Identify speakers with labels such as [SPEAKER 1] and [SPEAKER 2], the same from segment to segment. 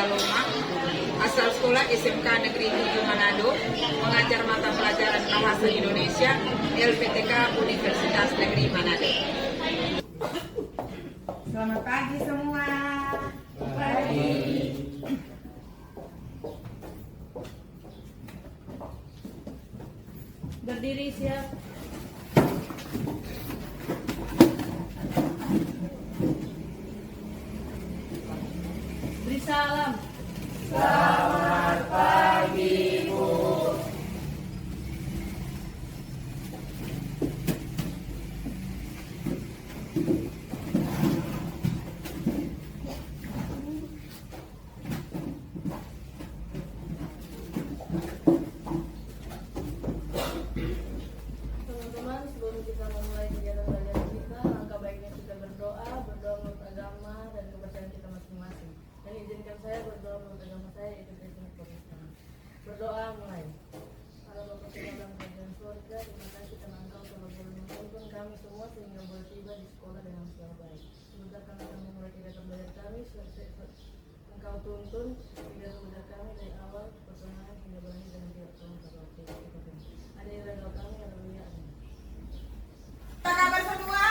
[SPEAKER 1] Loma, asal sekolah SMK Negeri 7 Manado, mengajar mata pelajaran Bahasa Indonesia LPTK Universitas Negeri Manado.
[SPEAKER 2] Selamat pagi semua.
[SPEAKER 3] Pagi.
[SPEAKER 4] Berdiri siap. Beri salam.
[SPEAKER 3] Selamat pagi, Bu.
[SPEAKER 4] Teman-teman, sebelum kita memulai kegiatan belajar kita, langkah baiknya kita berdoa menurut agama dan kepercayaan kita masing-masing. Dan izinkan saya berdoa menurut agama saya, yaitu Kristen Protestan. Berdoa mulai. Allah Bapa kita dalam kerajaan surga, terima kasih karena Engkau telah menuntun kami semua sehingga boleh tiba di sekolah dengan segala baik. Semoga kami akan memulai kegiatan belajar kami Engkau tuntun kegiatan belajar kami dari awal pertengahan hingga berakhir dengan tidak turun pada waktu itu. Ada yang doa kami, haleluya.
[SPEAKER 2] Apa kabar semua?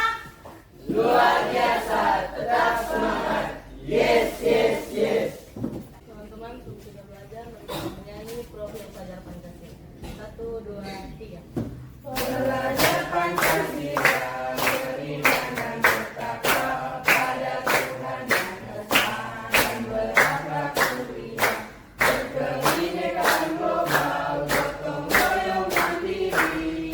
[SPEAKER 3] Luar biasa, tetap semangat. Yes, yes, yes.
[SPEAKER 4] Teman-teman, sebelum kita belajar, mari kita menyanyi profil pelajar Pancasila. 1, 2, 3.
[SPEAKER 3] Belajar Pancasila, beriman dan bertakwa pada Tuhan Yang Esa dan berakhlak mulia. Berkebinekaan global, gotong royong mandiri,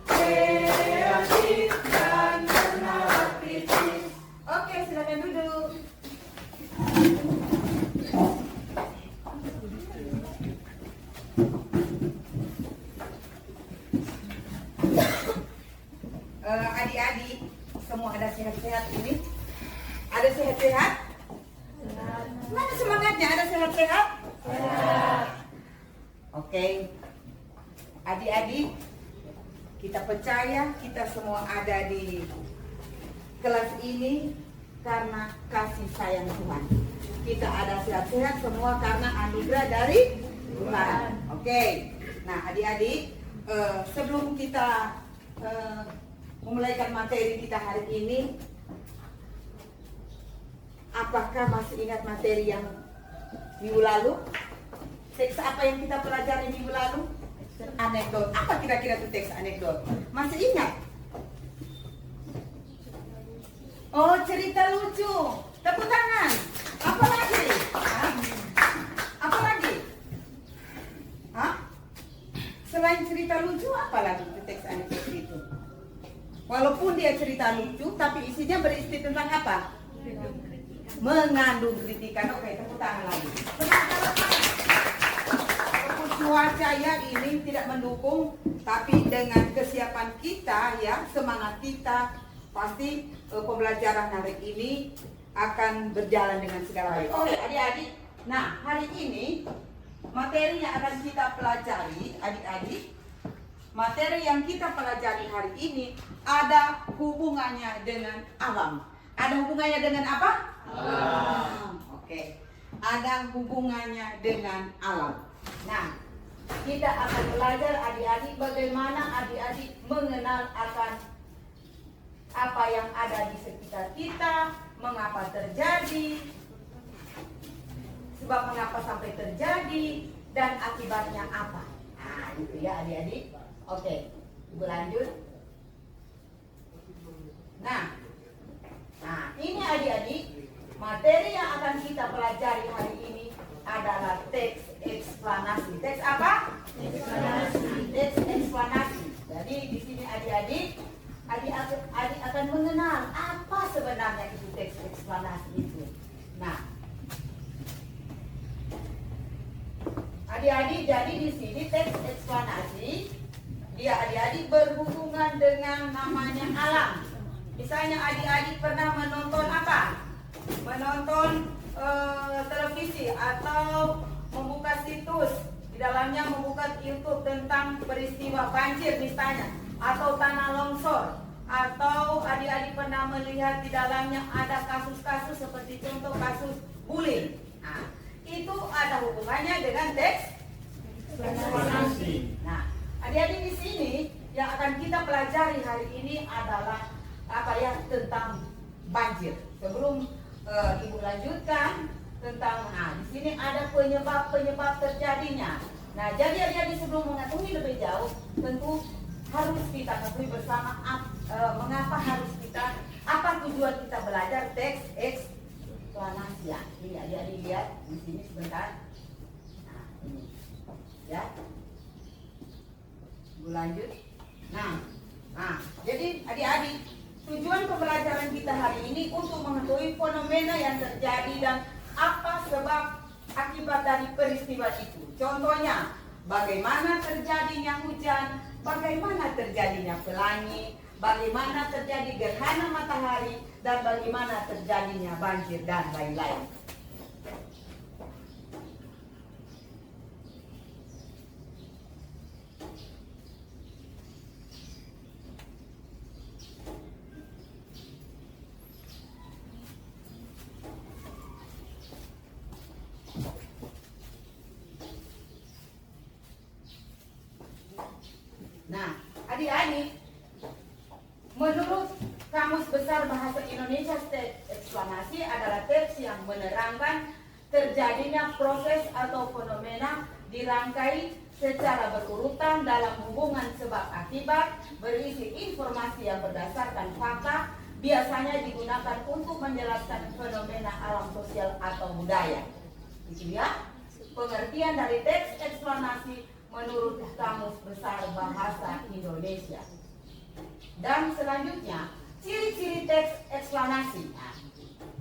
[SPEAKER 3] kreatif dan bernalar kritis.
[SPEAKER 2] Oke, silakan duduk. Adik-adik, semua ada sehat-sehat ini? Ada sehat-sehat? Mana semangatnya? Ada sehat-sehat? Oke. Adik-adik, kita percaya kita semua ada di kelas ini karena kasih sayang Tuhan. Kita ada sehat-sehat semua karena anugerah dari Tuhan. Oke. Nah, adik-adik, sebelum kita memulaikan materi kita hari ini, apakah masih ingat materi yang minggu lalu? Teks apa yang kita pelajari minggu lalu? Anekdot. Apa kira-kira itu teks anekdot? Masih ingat? Oh, cerita lucu. Tepuk tangan. Apa lagi? Hah? Apa lagi? Hah? Selain cerita lucu, apa lagi itu teks anekdot itu? Walaupun dia cerita lucu, tapi isinya berisi tentang apa? Mengandung kritikan. Oke, tepuk tangan lagi. Walaupun cuaca ya ini tidak mendukung, tapi dengan kesiapan kita ya, semangat kita, pasti pembelajaran hari ini akan berjalan dengan segala baik. Oke, adik-adik. Nah, hari ini materi yang akan kita pelajari, adik-adik, materi yang kita pelajari hari ini ada hubungannya dengan alam. Ada hubungannya dengan apa? Alam. Oke. Ada hubungannya dengan alam. Nah, kita akan belajar adik-adik bagaimana adik-adik mengenal akan apa yang ada di sekitar kita, mengapa terjadi, sebab mengapa sampai terjadi, dan akibatnya apa. Nah, itu ya adik-adik. Oke, Ibu lanjut. Nah, ini adik-adik, materi yang akan kita pelajari hari ini adalah teks eksplanasi. Teks apa? Eksplanasi. Teks eksplanasi. Jadi di sini adik-adik akan mengenal apa sebenarnya itu teks eksplanasi itu. Nah, adik-adik, jadi di sini teks eksplanasi dia adik-adik berhubungan dengan namanya alam. Misalnya adik-adik pernah menonton apa? Menonton televisi atau membuka situs di dalamnya, membuka YouTube tentang peristiwa banjir misalnya, atau tanah longsor, atau adik-adik pernah melihat di dalamnya ada kasus-kasus seperti contoh kasus bullying. Nah, itu ada hubungannya dengan teks eksplanasi. Nah, adik-adik di sini yang akan kita pelajari hari ini adalah tentang banjir. Sebelum Ibu lanjutkan tentang, di sini ada penyebab terjadinya. Nah, jadi adik-adik sebelum mengetahui lebih jauh, tentu harus kita ketahui bersama mengapa harus kita, apa tujuan kita belajar teks eksplanasi. Ini adik-adik lihat di sini sebentar. Nah, ini ya. Ibu lanjut. Nah, jadi adik-adik, tujuan pembelajaran kita hari ini untuk mengetahui fenomena yang terjadi dan apa sebab akibat dari peristiwa itu. Contohnya, bagaimana terjadinya hujan, bagaimana terjadinya pelangi, bagaimana terjadi gerhana matahari, dan bagaimana terjadinya banjir dan lain-lain. Nah, adik-adik, menurut Kamus Besar Bahasa Indonesia, teks eksplanasi adalah teks yang menerangkan terjadinya proses atau fenomena dirangkai secara berurutan dalam hubungan sebab akibat, berisi informasi yang berdasarkan fakta, biasanya digunakan untuk menjelaskan fenomena alam sosial atau budaya. Itu ya, pengertian dari teks eksplanasi menurut Kamus Besar Bahasa Indonesia. Dan selanjutnya, ciri-ciri teks eksplanasi. Nah,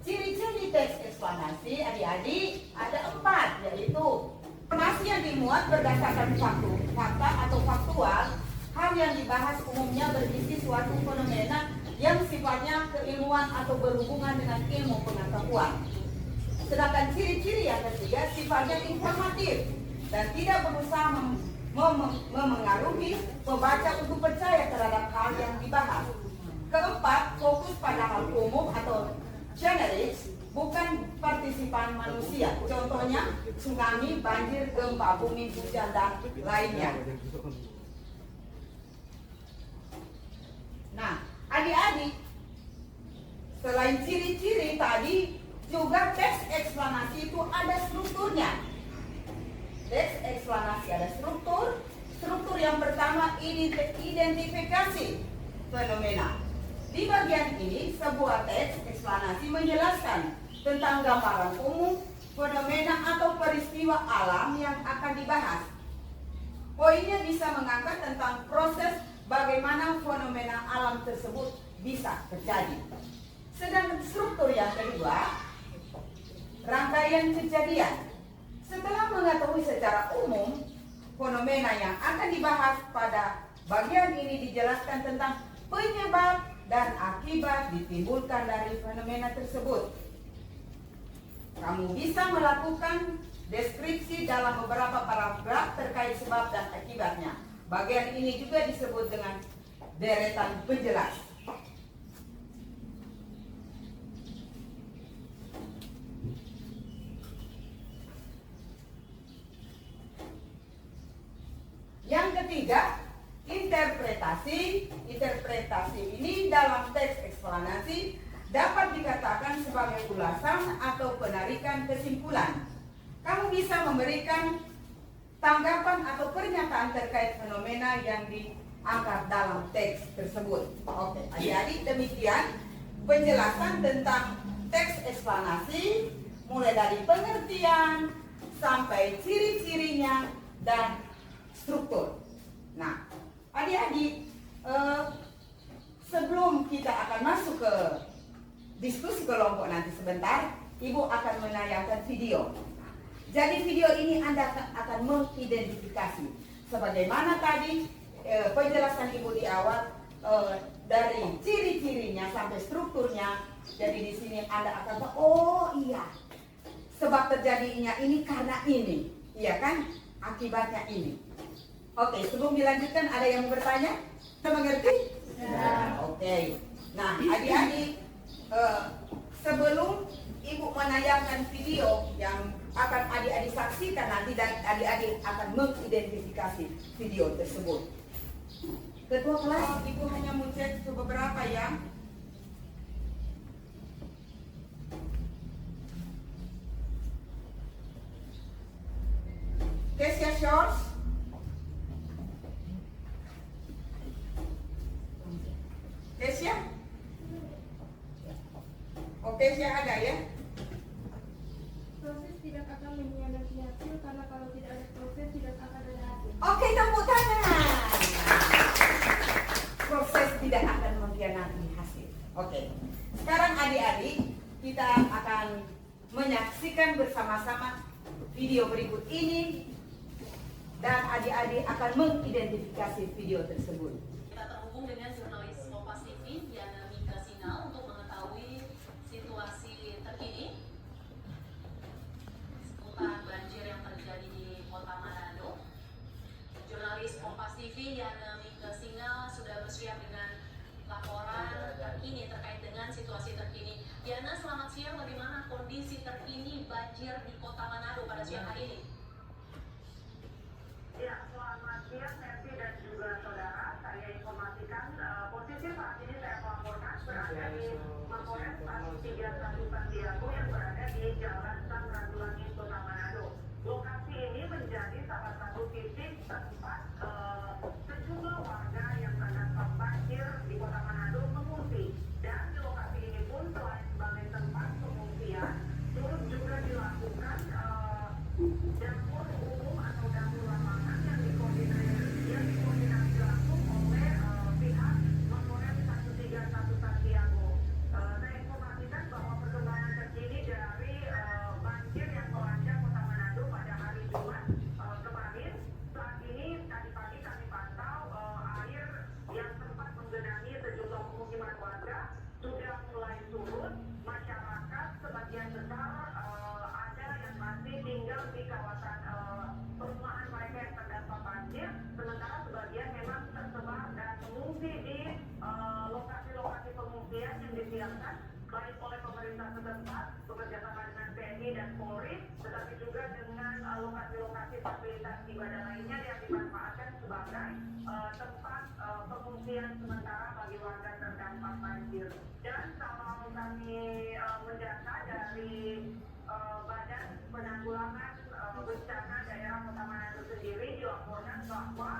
[SPEAKER 2] ciri-ciri teks eksplanasi adik-adik ada 4, yaitu informasi yang dimuat berdasarkan fakta atau faktual, hal yang dibahas umumnya berisi suatu fenomena yang sifatnya keilmuan atau berhubungan dengan ilmu pengetahuan. Sedangkan ciri-ciri yang ketiga sifatnya informatif dan tidak berusaha memengaruhi pembaca untuk percaya terhadap hal yang dibahas. Keempat, fokus pada hal umum atau generis, bukan partisipan manusia. Contohnya, tsunami, banjir, gempa bumi, hujan, dan lainnya. Nah, adik-adik, selain ciri-ciri tadi, juga teks eksplanasi itu ada strukturnya. Teks eksplanasi ada struktur. Struktur yang pertama, identifikasi fenomena. Di bagian ini, sebuah teks eksplanasi menjelaskan tentang gambaran umum, fenomena atau peristiwa alam yang akan dibahas. Poinnya bisa mengangkat tentang proses bagaimana fenomena alam tersebut bisa terjadi. Sedangkan struktur yang kedua, rangkaian kejadian. Setelah mengetahui secara umum fenomena yang akan dibahas, pada bagian ini dijelaskan tentang penyebab dan akibat ditimbulkan dari fenomena tersebut. Kamu bisa melakukan deskripsi dalam beberapa paragraf terkait sebab dan akibatnya. Bagian ini juga disebut dengan deretan penjelas. Yang ketiga, interpretasi. Interpretasi ini dalam teks eksplanasi dapat dikatakan sebagai ulasan atau penarikan kesimpulan. Kamu bisa memberikan tanggapan atau pernyataan terkait fenomena yang diangkat dalam teks tersebut. Oke, adik-adik, demikian penjelasan tentang teks eksplanasi, mulai dari pengertian sampai ciri-cirinya dan struktur. Nah, adik-adik, sebelum kita akan masuk ke diskusi kelompok nanti sebentar, Ibu akan menayangkan video. Jadi video ini Anda akan mengidentifikasi sebagaimana tadi penjelasan Ibu di awal, dari ciri-cirinya sampai strukturnya. Jadi di sini Anda akan tahu, oh iya, sebab terjadinya ini karena ini, iya kan? Akibatnya ini. Oke, sebelum dilanjutkan ada yang mau bertanya? Kita mengerti? Ya. Oke. Nah, adik-adik, sebelum Ibu menayangkan video yang akan adik-adik saksikan nanti dan adik-adik akan mengidentifikasi video tersebut. Ketua kelas, Ibu hanya mau cek ke beberapa ya. Kesia Shorts. Kesia? Oh, Kesia ada ya?
[SPEAKER 4] Proses tidak akan mengkhianati hasil karena kalau tidak ada proses tidak akan ada hasil.
[SPEAKER 2] Oke, tepuk tangan. Proses tidak akan mengkhianati hasil. Oke. Sekarang adik-adik, kita akan menyaksikan bersama-sama video berikut ini dan adik-adik akan mengidentifikasi video tersebut.
[SPEAKER 5] Kita terhubung dengan jurnalis Kompas TV Yana Mika Sinal untuk mengetahui situasi terkini seputar banjir yang terjadi di Kota Manado. Jurnalis Kompas TV Yana Mika Sinal sudah bersiap dengan laporan terkini terkait dengan situasi terkini. Yana, selamat siang. Bagaimana kondisi terkini banjir di Kota Manado pada siang hari ini?
[SPEAKER 6] Ya, selamat siang Nancy dan juga saudara. Saya informasikan posisi saat ini saya melaporkan berada di Mapolres 31 Santiago yang berada di Jalan Sang Randulangi, Kota Manado. Lokasi ini menjadi salah satu titik tempat sejumlah warga yang terdampak banjir di Kota Manado mengungsi. Dan di lokasi ini pun selain sebagai tempat pengungsian, turut juga dilakukan dapur umum atau dapur lapangan yang dikoordinasi langsung oleh pihak Mapolres 131 Santiago. Saya informasikan bahwa perkembangan terkini dari banjir yang melanda Kota Manado pada hari Jumat kemarin. Saat ini tadi pagi kami pantau air yang sempat menggenangi sejumlah pemukiman warga sudah mulai surut. Masyarakat sebagian besar ada yang masih tinggal di kawasan perumahan mereka yang terdampak banjir, sementara sebagian memang tersebar dan mengungsi di lokasi-lokasi pengungsian yang disiapkan baik oleh pemerintah setempat bekerjasama dengan TNI dan Polri, tetapi juga dengan lokasi-lokasi fasilitas ibadah lainnya yang dimanfaatkan sebagai tempat pengungsian sementara bagi warga terdampak banjir. Dan kalau kami mendata dari Badan Penanggulangan Bencana Daerah Kota Manado sendiri dilaporkan bahwa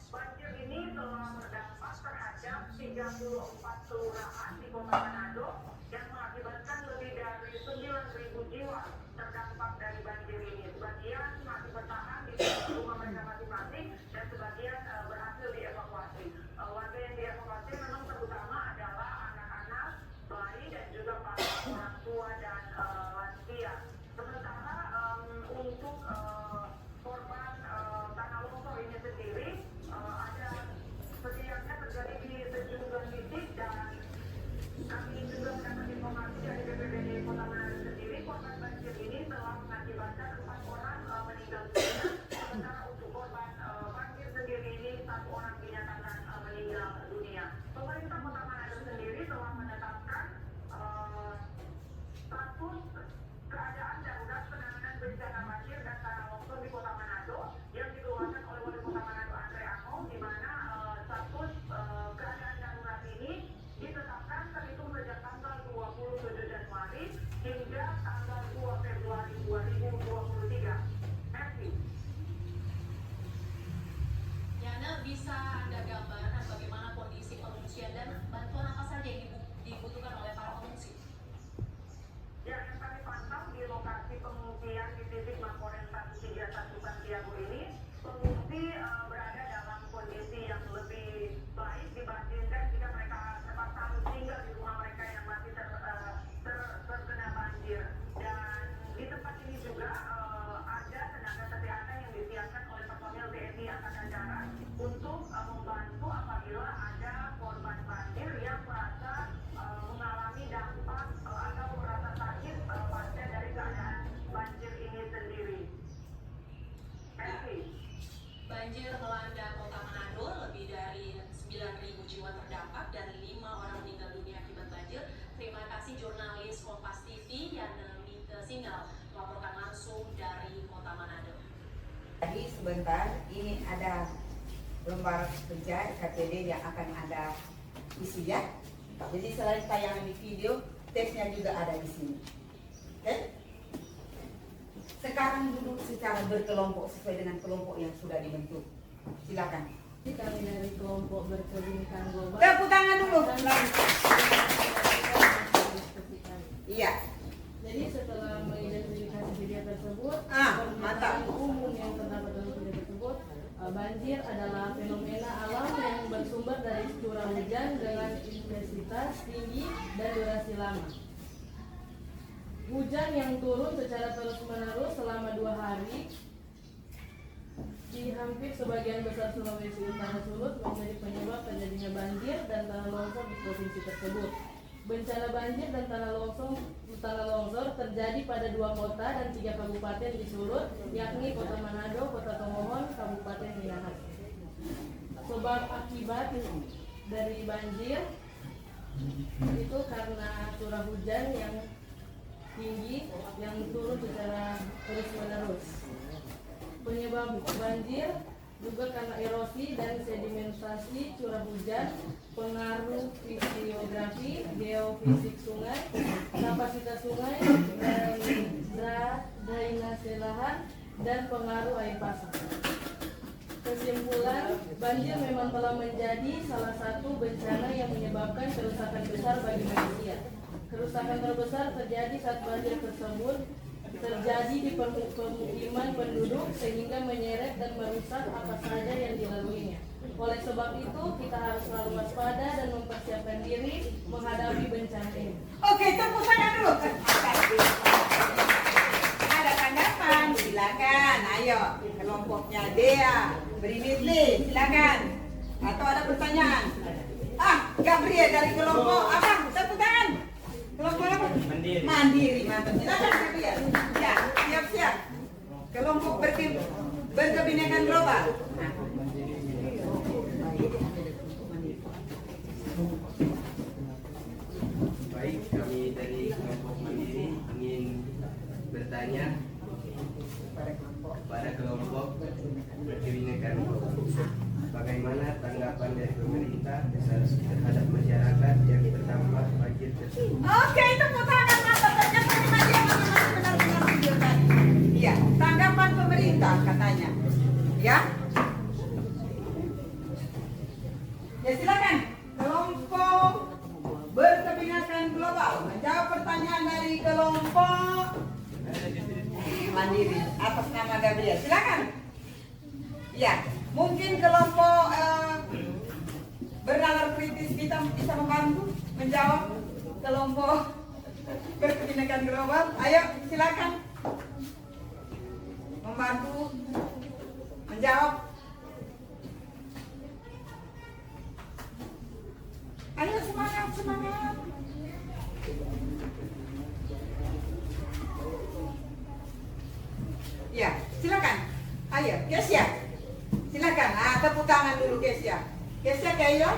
[SPEAKER 6] banjir ini telah berdampak terhadap 34 kelurahan di Kota Manado yang mengakibatkan lebih dari 9.000 jiwa terdampak dari banjir ini. Sebagian masih bertahan di rumah mereka masing-masing dan sebagian berhasil dievakuasi. Warga yang dievakuasi memang terutama adalah anak-anak, bayi dan juga para orang tua dan lansia. Sementara untuk korban tanah longsor ini sendiri ada setidaknya terjadi di sejumlah titik dan kami juga mendapat informasi dari BPBD Kota Manado sendiri korban banjir ini telah mengakibatkan 4 orang meninggal dunia. Sementara untuk korban banjir sendiri ini 1 orang dinyatakan meninggal dunia. Pemerintah Kota Manado sendiri telah menetapkan status keadaan darurat penanganan bencana banjir dan tanah longsor di Kota Manado yang dikeluarkan oleh Wali Kota Manado Andre Amo, di mana status keadaan darurat ini ditetapkan terhitung sejak tanggal 27 Januari hingga tanggal 2 Februari 2023. Merci.
[SPEAKER 5] Yana, bisa Anda gambarkan bagaimana kondisi pengungsian dan bantuan apa saja yang dibutuhkan oleh para pengungsi?
[SPEAKER 6] Ya, yang kami pantau di lokasi pengungsian di titik Mapolres 131 Santiago ini, pengungsi berada dalam kondisi yang lebih baik dibandingkan jika mereka terpaksa harus tinggal di rumah mereka yang masih terkena banjir. Dan di tempat ini juga ada tenaga kesehatan yang disiapkan oleh personel TNI Angkatan Darat untuk membantu
[SPEAKER 2] sebentar. Ini ada lembar kerja KTD yang akan Anda isi ya. Jadi selain tayangan di video, teksnya juga ada di sini. Oke? Sekarang duduk secara berkelompok sesuai dengan kelompok yang sudah dibentuk. Silakan.
[SPEAKER 4] Kami dari kelompok berkebinekaan global.
[SPEAKER 2] Tepuk tangan dulu. Iya.
[SPEAKER 4] Jadi setelah mengidentifikasi video tersebut,
[SPEAKER 2] mantap.
[SPEAKER 4] umum yang terdapat dalam video tersebut, banjir adalah fenomena alam yang bersumber dari curah hujan dengan intensitas tinggi dan durasi lama. Hujan yang turun secara terus-menerus selama 2 hari di hampir sebagian besar Sulawesi Utara Sulut menjadi penyebab terjadinya banjir dan tanah longsor di provinsi tersebut. Bencana banjir dan tanah longsor terjadi pada 2 kota dan 3 kabupaten di Sulut, yakni Kota Manado, Kota Tomohon, Kabupaten Minahasa. Sebab akibat dari banjir itu karena curah hujan yang tinggi yang turun secara terus-menerus. Penyebab banjir juga karena erosi dan sedimentasi curah hujan, pengaruh fisiografi, geofisik sungai, kapasitas sungai, dan drainase lahan, dan pengaruh air pasang. Kesimpulan, banjir memang telah menjadi salah satu bencana yang menyebabkan kerusakan besar bagi manusia. Kerusakan terbesar terjadi saat banjir tersebut terjadi di pemukiman penduduk sehingga menyeret dan merusak apa saja yang dilaluinya. Oleh sebab itu, kita harus selalu waspada dan mempersiapkan diri menghadapi bencana ini.
[SPEAKER 2] Oke, tepuk tangan dulu. Ada tanggapan? Silakan. Ayo, kelompoknya Dea, Brinidli, silakan. Atau ada pertanyaan? Gabriel dari kelompok apa? Tepuk tangan. Kelompok apa?
[SPEAKER 3] Mandiri.
[SPEAKER 2] Mandiri, mantap. Silakan Gabriel. Ya, siap-siap. Kelompok berkebinekaan global.
[SPEAKER 7] Baik, kami dari kelompok Mandiri ingin bertanya kepada kelompok berkebinekaan global, bagaimana tanggapan dari pemerintah terhadap masyarakat yang terdampak banjir tersebut?
[SPEAKER 2] Oke, tepuk tangan mantap. Ternyata benar-benar video tadi. Iya, tanggapan pemerintah katanya. Ya. Ya silakan. Kelompok berkebinekaan global menjawab pertanyaan dari kelompok Mandiri atas nama Gabriel. Silakan. Ya, mungkin kelompok bernalar kritis kita bisa membantu menjawab kelompok berkebinekaan global. Ayo silakan membantu menjawab. Ayo semangat. Ya, silakan. Ayo, Kesia. Silakan. Tepuk tangan dulu Kesia. Kesia kayo.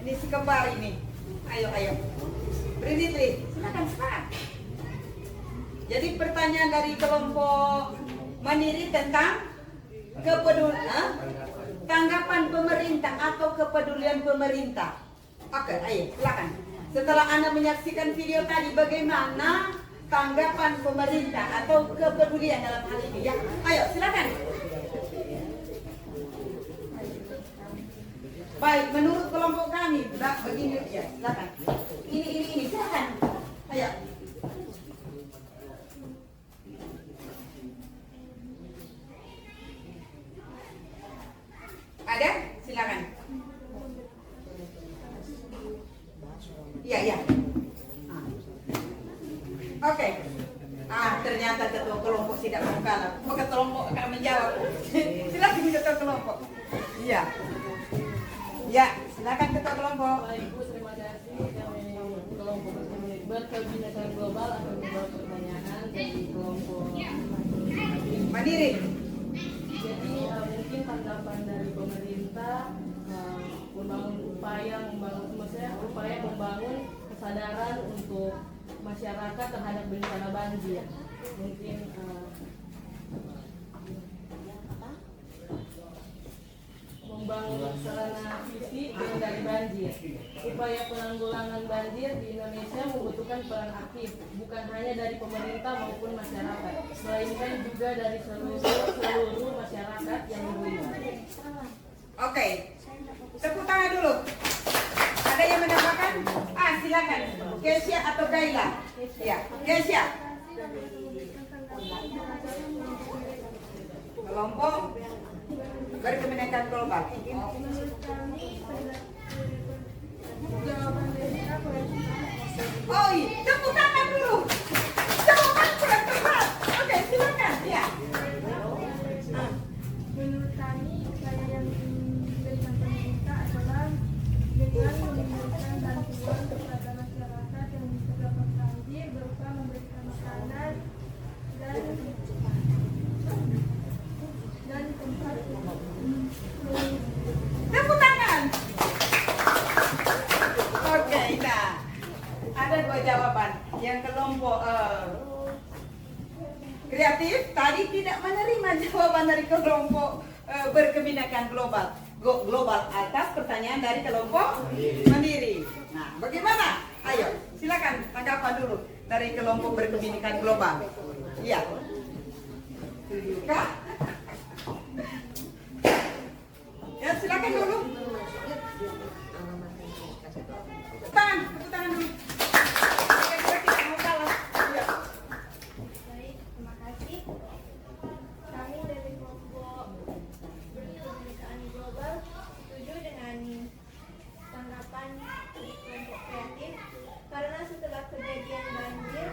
[SPEAKER 2] Ini si kembar ini. Ayo. Brinidli, silakan semangat. Jadi pertanyaan dari kelompok Mandiri tentang tanggapan pemerintah atau kepedulian pemerintah. Oke, ayo silakan. Setelah Anda menyaksikan video tadi, bagaimana tanggapan pemerintah atau kepedulian dalam hal ini? Ya, ayo silakan. Baik, menurut kelompok kami, begini ya, silakan. Ini, silakan. Ayo. Ada? Silakan. Iya. Oke. Ternyata ketua kelompok tidak mau kalah. Ketua kelompok akan menjawab. Silakan ketua kelompok. Iya. Ya, silakan ketua kelompok.
[SPEAKER 4] Baik Bu, terima kasih. Kami kelompok berkebinekaan global akan menjawab pertanyaan dari kelompok
[SPEAKER 2] Mandiri.
[SPEAKER 4] Jadi mungkin tanggapan dari pemerintah membangun kesadaran untuk masyarakat terhadap bencana banjir. Mungkin sarana visi menghindari banjir. Upaya penanggulangan banjir di Indonesia membutuhkan peran aktif, bukan hanya dari pemerintah maupun masyarakat, melainkan juga dari seluruh masyarakat yang berguna.
[SPEAKER 2] Oke, tepuk tangan dulu. Ada yang mendapatkan? Silakan. Kesia atau Gaila? Ya, Kesia. Kelompok berkebinekaan global. Oh iya, tepuk tangan dulu. Jawaban kurang tepat. Oke, silakan. Ya.
[SPEAKER 8] Menurut kami, upaya yang diberikan pemerintah adalah dengan memberikan bantuan kepada masyarakat yang terdampak banjir berupa memberikan makanan dan tempat
[SPEAKER 2] Tepuk tangan. Oke, nah ada dua jawaban. Yang kelompok kreatif tadi tidak menerima jawaban dari kelompok berkebinekaan global atas pertanyaan dari kelompok mandiri. Nah, bagaimana? Ayo, silakan tanggapan dulu dari kelompok berkebinekaan global. Iya. Kak? Ya, silakan dulu. Tepuk tangan dulu. Kira-kira kita mau kalah. Iya.
[SPEAKER 8] baik. Terima kasih. Kami dari kelompok berkebinekaan global setuju dengan tanggapan kelompok kreatif karena setelah kejadian banjir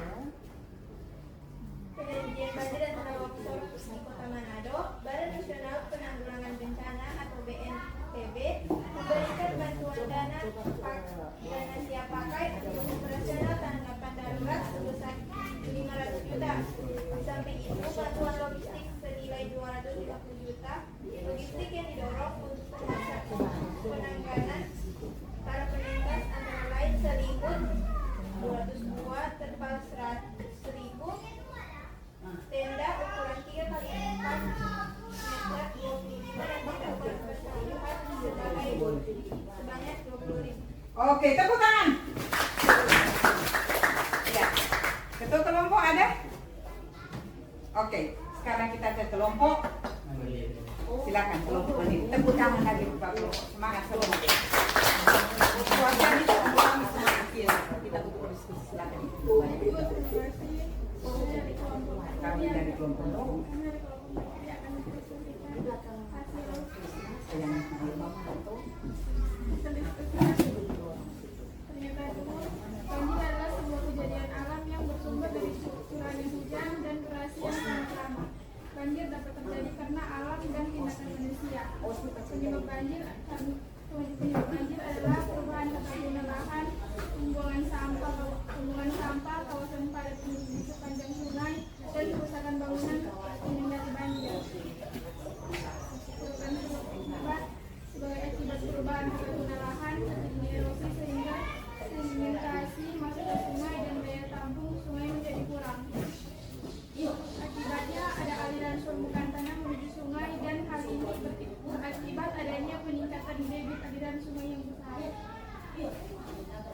[SPEAKER 8] dan tanah longsor di Kota Manado, Badan Nasional Penanggulangan Bencana atau BNPB memberikan bantuan dana siap pakai untuk operasional tanggapan darurat sebesar 500 juta. Di samping itu, bantuan logistik senilai 250 juta, logistik yang didorong untuk penanganan para penyintas antara lain selimut 200 buah, terpal 100.000, tenda ukuran 3 kali 4 meter 25 dan tidak berkeseluruhan sebanyak 20.000.
[SPEAKER 2] Oke, tepuk tangan. Ya. Ketua kelompok ada? Oke, sekarang kita ke kelompok. Silakan kelompok mandiri. Tepuk tangan lagi Pak kelompok. Semangat kelompok. Keluarga ini orang semangat kita untuk berdiskusi. Silakan. Kami dari kelompok.
[SPEAKER 8] Banjir adalah sebuah kejadian alam yang bersumber dari curahnya hujan dan durasi yang sangat lama. Banjir dapat terjadi karena alam dan tindakan manusia. Penyebab banjir adalah perubahan tata guna lahan, pembuangan sampah, kawasan padat penduduk di sepanjang sungai, dan kerusakan bangunan menghindari banjir. Sebagai akibat perubahan tata guna lahan, terjadinya erosi sehingga sedimentasi masuk ke sungai dan daya tampung sungai menjadi kurang. Akibatnya ada aliran permukaan tanah menuju sungai dan hal ini berakibat adanya peningkatan debit aliran sungai yang besar.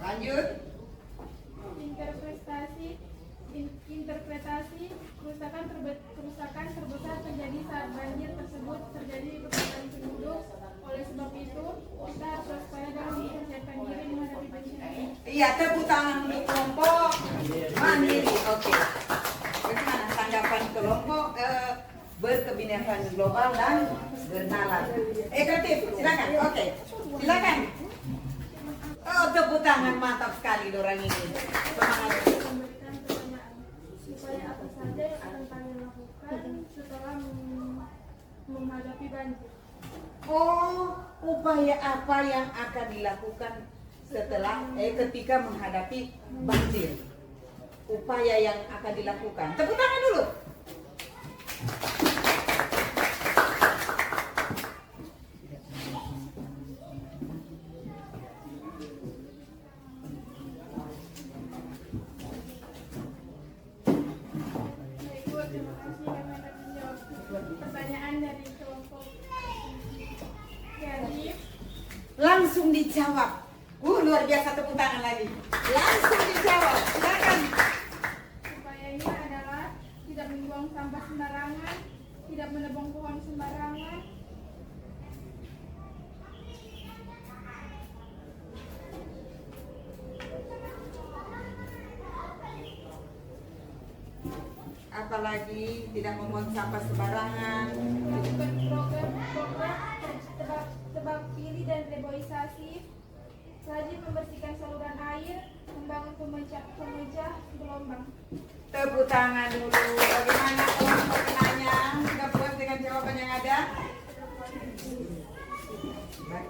[SPEAKER 2] Lanjut.
[SPEAKER 8] Interpretasi kerusakan terbesar terjadi saat banjir tersebut terjadi di permukaan penduduk. Oleh sebab itu, kita harus waspada dalam mempersiapkan diri menghadapi bencana ini.
[SPEAKER 2] Iya, tepuk tangan untuk kelompok mandiri. Oke. Bagaimana tanggapan kelompok berkebinekaan global dan bernalar? Kreatif, silakan. Oke, silakan. Oh, tepuk tangan mantap sekali orang ini. Semangat.
[SPEAKER 8] Memberikan pertanyaan, supaya apa saja yang akan kami lakukan setelah menghadapi banjir.
[SPEAKER 2] Oh, upaya apa yang akan dilakukan setelah ketika menghadapi banjir? Upaya yang akan dilakukan. Tepuk tangan dulu.
[SPEAKER 8] Terima kasih kami akan menjawab pertanyaan dari kelompok kreatif.
[SPEAKER 2] dijawab. Luar biasa, tepuk tangan lagi. Langsung dijawab. Silakan.
[SPEAKER 8] Upayanya adalah tidak membuang sampah sembarangan, tidak menebang pohon sembarangan,
[SPEAKER 2] Apalagi tidak membuang sampah sembarangan.
[SPEAKER 8] program tebak pilih dan reboisasi, rajin membersihkan saluran air, membangun pemecah gelombang.
[SPEAKER 2] Tepuk tangan dulu. Bagaimana kelompok penanya? Sudah puas dengan jawaban yang ada? Baik.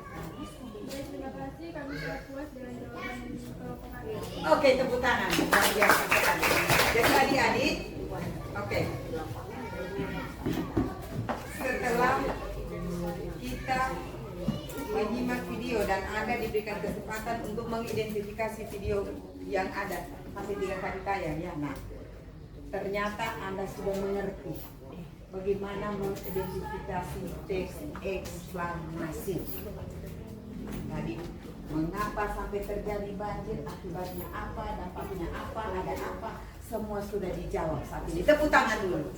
[SPEAKER 8] Baik, terima kasih. Kami sudah puas dengan jawaban kelompok kami.
[SPEAKER 2] Oke, tepuk tangan. Luar biasa sekali. Jadi adik-adik, oke. Setelah kita menyimak video dan Anda diberikan kesempatan untuk mengidentifikasi video yang ada, masih 3 kali tayang ya. Nah, ternyata Anda sudah mengerti bagaimana mengidentifikasi teks eksklamasi. Tadi, mengapa sampai terjadi banjir, akibatnya apa, dampaknya apa, ada apa, semua sudah dijawab saat ini. Tepuk tangan dulu.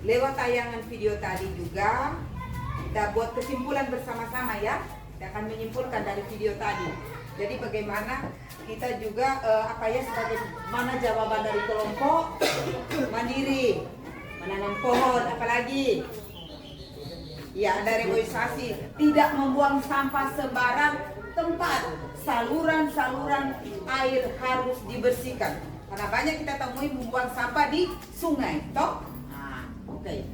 [SPEAKER 2] Lewat tayangan video tadi juga kita buat kesimpulan bersama-sama ya. Kita akan menyimpulkan dari video tadi. Jadi bagaimana kita juga sebagai mana jawaban dari kelompok mandiri, menanam pohon, apalagi ya ada reboisasi, tidak membuang sampah sembarang tempat, saluran-saluran air harus dibersihkan. Karena banyak kita temui membuang sampah di sungai, toh? Oke.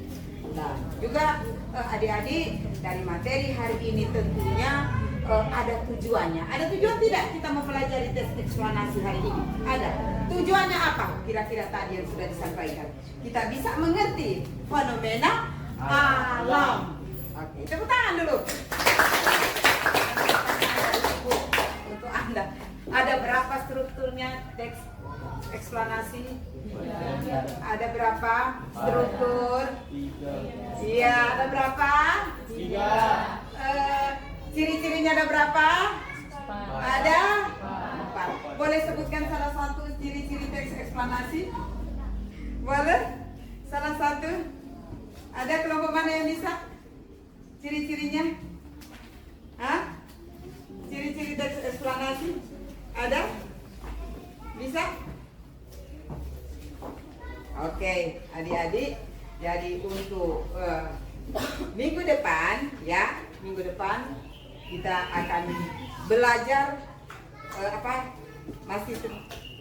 [SPEAKER 2] Nah, juga adik-adik dari materi hari ini tentunya ada tujuannya. Ada tujuan tidak kita mempelajari teks eksplanasi hari ini? Ada. Tujuannya apa? Kira-kira tadi yang sudah disampaikan. Kita bisa mengerti fenomena alam. Oke, tepuk tangan dulu. Untuk Anda. Ada berapa strukturnya teks eksplanasi? Ada berapa struktur? Iya, ada berapa? 3. Ciri-cirinya ada berapa? Ada 4. Boleh sebutkan salah satu ciri-ciri teks eksplanasi? Boleh? Salah satu? Ada kelompok mana yang bisa? Ciri-cirinya? Hah? Ciri-ciri teks eksplanasi? Ada? Bisa? Oke, adik-adik. Jadi untuk minggu depan ya, minggu depan kita akan belajar masih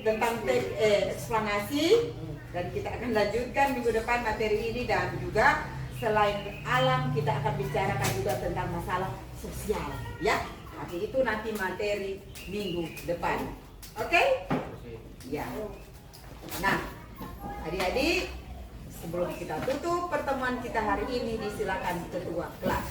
[SPEAKER 2] tentang teks eksplanasi, dan kita akan lanjutkan minggu depan materi ini. Dan juga selain alam kita akan bicarakan juga tentang masalah sosial ya. Tapi itu nanti materi minggu depan. Oke? Ya. Nah, adik-adik, sebelum kita tutup pertemuan kita hari ini, disilakan ketua kelas.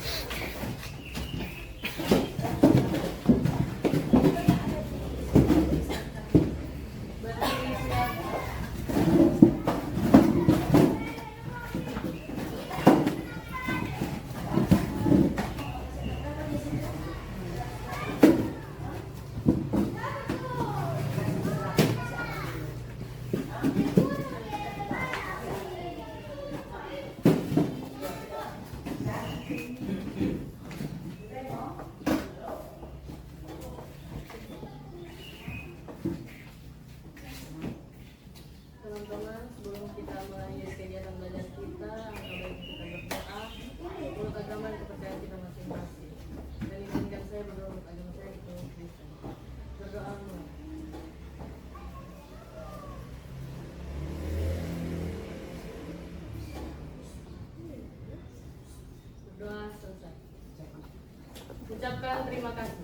[SPEAKER 4] Teman-teman, sebelum kita mengakhiri kegiatan belajar kita, angka baiknya kita berdoa menurut agama dan kepercayaan kita masing-masing. Dan izinkan saya berdoa menurut agama saya, itu Kristen. Berdoa mulai. Berdoa selesai. Ucapkan terima kasih.